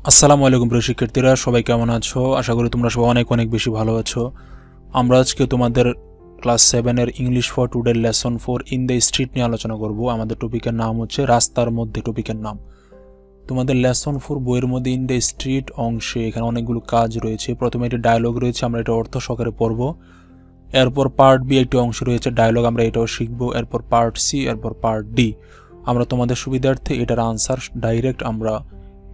আসসালামু আলাইকুম প্রিয় শিক্ষার্থীরা, সবাই কেমন আছো? আশা করি তোমরা সবাই অনেক অনেক বেশি ভালো আছো। আমরা আজকে তোমাদের ক্লাস 7 এর English for today lesson 4 in the street নিয়ে আলোচনা করব। আমাদের টপিকের নাম হচ্ছে রাস্তার মধ্যে। টপিকের নাম তোমাদের লেসন 4 বইয়ের মধ্যে ইন দ্য স্ট্রিট অংশে এখানে অনেকগুলো কাজ রয়েছে। প্রথমে একটি ডায়লগ রয়েছে, আমরা এটা অর্থ সহকারে পড়ব। এরপর পার্ট বি একটি অংশ রয়েছে ডায়লগ, আমরা এটাও শিখব। এরপর পার্ট সি, এরপর পার্ট ডি। আমরা তোমাদের সুবিধার্থে এটার আনসার ডাইরেক্ট আমরা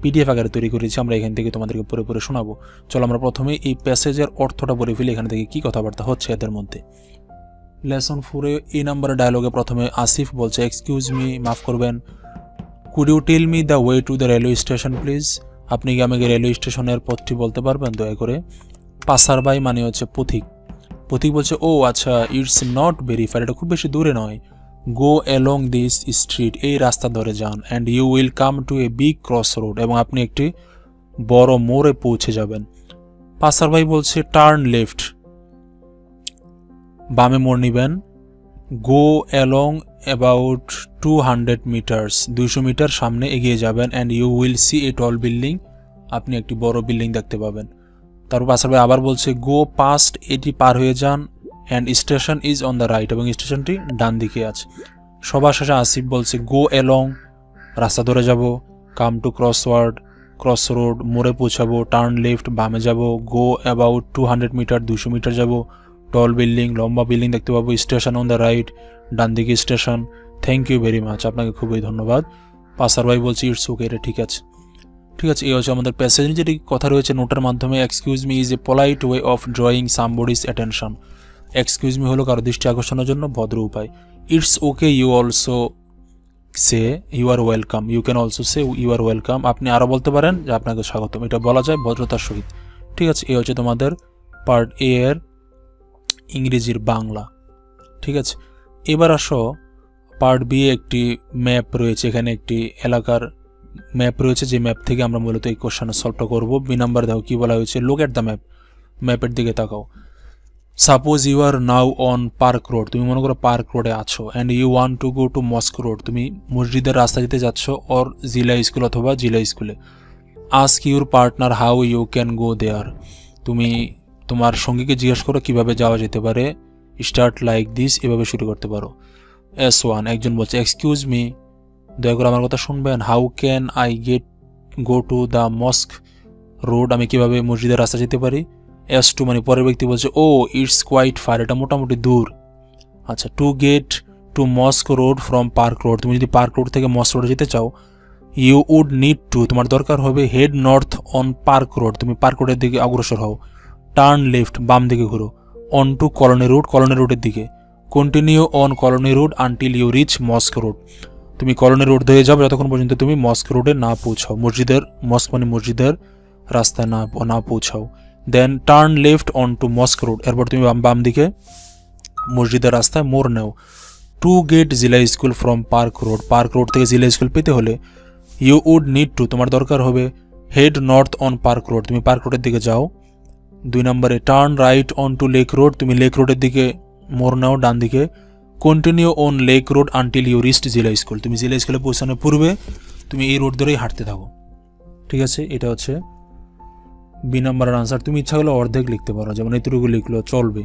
পিডিএফ আকারে তৈরি করেছি, আমরা এখান থেকে তোমাদেরকে পড়ে পড়ে শোনাবো। চলো আমরা প্রথমে এই প্যাসেজের অর্থটা পড়ে ফেলি, এখান থেকে কি কথাবার্তা হচ্ছে এদের মধ্যে। লেসন 4 এই নাম্বারের ডায়লগে প্রথমে আসিফ বলছে, এক্সকিউজ মি, মাফ করবেন, could you tell me the way to the railway station please? আপনি কি আমাকে রেলওয়ে স্টেশনের পথটি বলতে পারবেন দয়া করে? পাসারবাই মানে হচ্ছে পথিক। পথিক বলছে, ও আচ্ছা, ইটস নট ভেরি ফার, এটা খুব বেশি দূরে নয়। গো অ্যালং দিস স্ট্রিট, এই রাস্তা ধরে যান, and you will come to a big cross road, এবং আপনি একটি বড় মোড়ে পৌঁছে যাবেন। পাসারবাই বলছে, টার্ন লেফট, বামে মোড় নিবেন। Go along about 200 metres, 200 metre সামনে এগিয়ে যাবেন, and you will see a tall building, আপনি একটি বড় বিল্ডিং দেখতে পাবেন। তারপর পাসারবাই আবার বলছে, গো পাস্ট, এটি পার হয়ে যান, and station is on the right, এবং স্টেশনটি ডান দিকে আছে। সবার শেষে আসিফ বলছে, গো অ্যালং, রাস্তা ধরে যাব, কাম টু ক্রস রোড, মোড়ে পৌঁছাবো, টার্ন লেফট, বামে যাব, গো অ্যাবাউট 200 মিটার, 200 মিটার যাব, টল বিল্ডিং, লম্বা বিল্ডিং দেখতে পাবো, স্টেশন অন দ্য রাইট, ডান দিকে station. Thank you very much, আপনাকে খুবই ধন্যবাদ। পাসারবাই বলছে, ইটস ওকে, এটা ঠিক আছে। ঠিক আছে, এই হচ্ছে আমাদের প্যাসেজ। যেটি কথা রয়েছে নোটের মাধ্যমে, excuse me is a polite way of drawing somebody's attention. Excuse me হলো কারো দৃষ্টি আকর্ষণের জন্য ভদ্র উপায়। It's okay, you also say you are welcome, you can also say you are welcome, আপনি আরও বলতে পারেন যে আপনাকে স্বাগতম, এটা বলা যায় ভদ্রতার সহিত। ঠিক আছে, এই হচ্ছে তোমাদের পার্ট এ এর ইংরেজির বাংলা। ঠিক আছে, এবার আসো পার্ট বি একটি ম্যাপ রয়েছে, এখানে একটি এলাকার ম্যাপ রয়েছে, যে ম্যাপ থেকে আমরা মূলত এই কোশ্চেনের সলভটা করবো। বি নাম্বার দেখো কি বলা হয়েছে, লুক এট দ্য ম্যাপ, ম্যাপের দিকে তাকাও। Suppose you are now on park road, তুমি মনে করো পার্ক রোডে আছো, and you want to go to mosque road, তুমি মসজিদের রাস্তা যেতে যাচ্ছ, অর জিলা স্কুল অথবা জিলা স্কুলে। Ask your partner how you can go there, তুমি তোমার সঙ্গীকে জিজ্ঞেস করো কিভাবে যাওয়া যেতে পারে। স্টার্ট লাইক দিস, এভাবে শুরু করতে পারো। S1 একজন বলছে, এক্সকিউজ মি, দয়া করে আমার কথা শুনবেন, how can I go to the mosque road, আমি কিভাবে মসজিদের রাস্তা যেতে পারি। S2 মানে পরের ব্যক্তি বলছে, ও ইটস কোয়াইট ফার, এটা মোটামুটি দূর। আচ্ছা, two get two mosque road from park road, তুমি যদি পার্ক রোড থেকে মস্ক রোডে যেতে চাও, ইউ উড নিড টু, তোমার দরকার হবে, head north on park road, তুমি পার্ক রোডের দিকে অগ্রসর হও। টার্ন লেফট, বাম দিকে ঘুরো। Onto colony road, colony রোডের দিকে। Continue on colony road until you reach mosque road, তুমি কলোনি রোড ধরে যাবে যতক্ষণ পর্যন্ত তুমি মস্ক রোডে না পৌঁছাও, মস্ক মানে মসজিদের রাস্তায় না পৌঁছাও। Then turn left on two mosque road, এরপর তুমি বাম দিকে মসজিদের রাস্তায় মোড় নেও। To get Zilla school from park road থেকে জিলা স্কুল পেতে হলে ইউ উড নিড টু, তোমার দরকার হবে, head north on park road, তুমি পার্ক রোডের দিকে যাও। 2 নম্বরে turn right on to lake road, তুমি লেক রোডের দিকে মোড় নাও ডান দিকে। Continue on lake road until you reach Zila school, তুমি জিলা স্কুলে পৌঁছানোর পূর্বে তুমি এই রোড ধরেই হাঁটতে থাকো। ঠিক আছে, এটা হচ্ছে বি নাম্বারের আনসার। তুমি ইচ্ছা হলে অর্ধেক লিখতে পারো, যেমন এতটুকু লিখলো চলবে,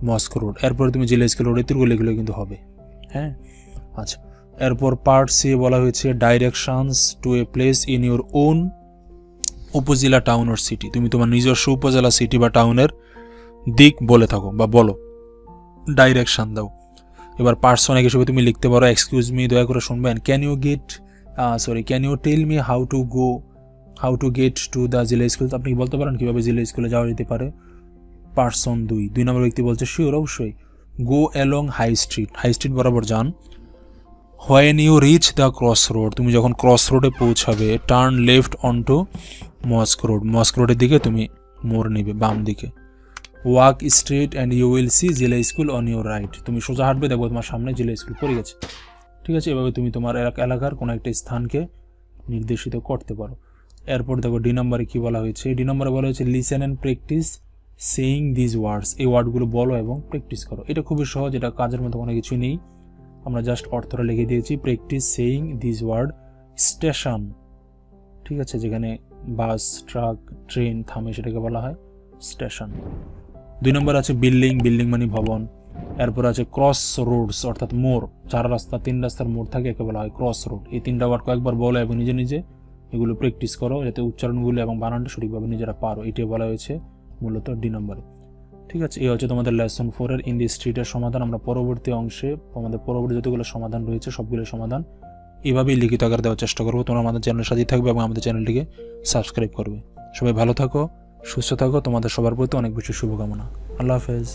মস্ক রোড, এরপরে তুমি জিলা স্কুল রোড এতটুকু লিখলে কিন্তু হবে। হ্যাঁ, আচ্ছা, এরপর পার্ট সি বলা হয়েছে, directions to a place in your own upazila town or city, তুমি তোমার নিজস্ব উপজেলা সিটি বা টাউনের দিক বলে থাকো বা বলো, ডাইরেকশন দাও। এবার পার্সন হিসেবে তুমি লিখতে পারো, এক্সকিউজ মি, দয়া করে শুনবেন, can you tell me how to get to the Zila school, আপনি বলতে পারেন কিভাবে জিলা স্কুলে যাওয়া যেতে পারে। পার্সন 2 নম্বর ব্যক্তি বলছে, শিওর, অবশ্যই, গো অ্যালং হাই স্ট্রিট বরাবর যান। When you reach the cross road, তুমি যখন ক্রস রোডে পৌঁছাবে, turn left on two mosque রোডের দিকে তুমি মোড় নেবে বাম দিকে। Walk straight and you will see Zila school on your right, তুমি সোজা হাঁটবে, দেখবো তোমার সামনে জিলা স্কুল পড়ে গেছে। ঠিক আছে, এভাবে তুমি তোমার এলাকার কোনো একটা স্থানকে নির্দেশিত করতে পারো। এরপর দেখো ডি নম্বরে কি বলা হয়েছে, ডি নম্বরে বলা হয়েছে, listen and practice saying this words, এই ওয়ার্ডগুলো বলো এবং প্র্যাকটিস করো। এটা খুবই সহজ, এটা কাজের মতো কোনো কিছু নেই, আমরা জাস্ট অর্থটা লিখে দিয়েছি। Practice saying this word, station, ঠিক আছে, যেখানে বাস, ট্রাক, ট্রেন থামে সেটাকে বলা হয় স্টেশন। 2 নম্বর আছে বিল্ডিং, বিল্ডিং মানে ভবন। এরপর আছে ক্রস রোডস অর্থাৎ মোড়, 4 রাস্তা 3 রাস্তার মোড় থাকে, একে বলা হয় ক্রস রোড। এই 3টা ওয়ার্ড কয়েকবার বলো এবং নিজে নিজে এগুলো প্র্যাকটিস করো যাতে উচ্চারণগুলো এবং বানানটা সঠিকভাবে নিজেরা পারো। এটাই বলা হয়েছে মূলত ডি নম্বরে। ঠিক আছে, এই হচ্ছে তোমাদের লেসন 4 এর ইন দি স্ট্রিটের সমাধান। আমরা পরবর্তী অংশে আমাদের পরবর্তী যতগুলো সমাধান রয়েছে সবগুলো সমাধান এভাবেই লিখিত আকারে দেওয়ার চেষ্টা করবো। তোমরা আমাদের চ্যানেলের সাথে থাকবে এবং আমাদের চ্যানেলটিকে সাবস্ক্রাইব করবে। সবাই ভালো থাকো, সুস্থ থাকো, তোমাদের সবার প্রতি অনেক বেশি শুভকামনা। আল্লাহ হাফেজ।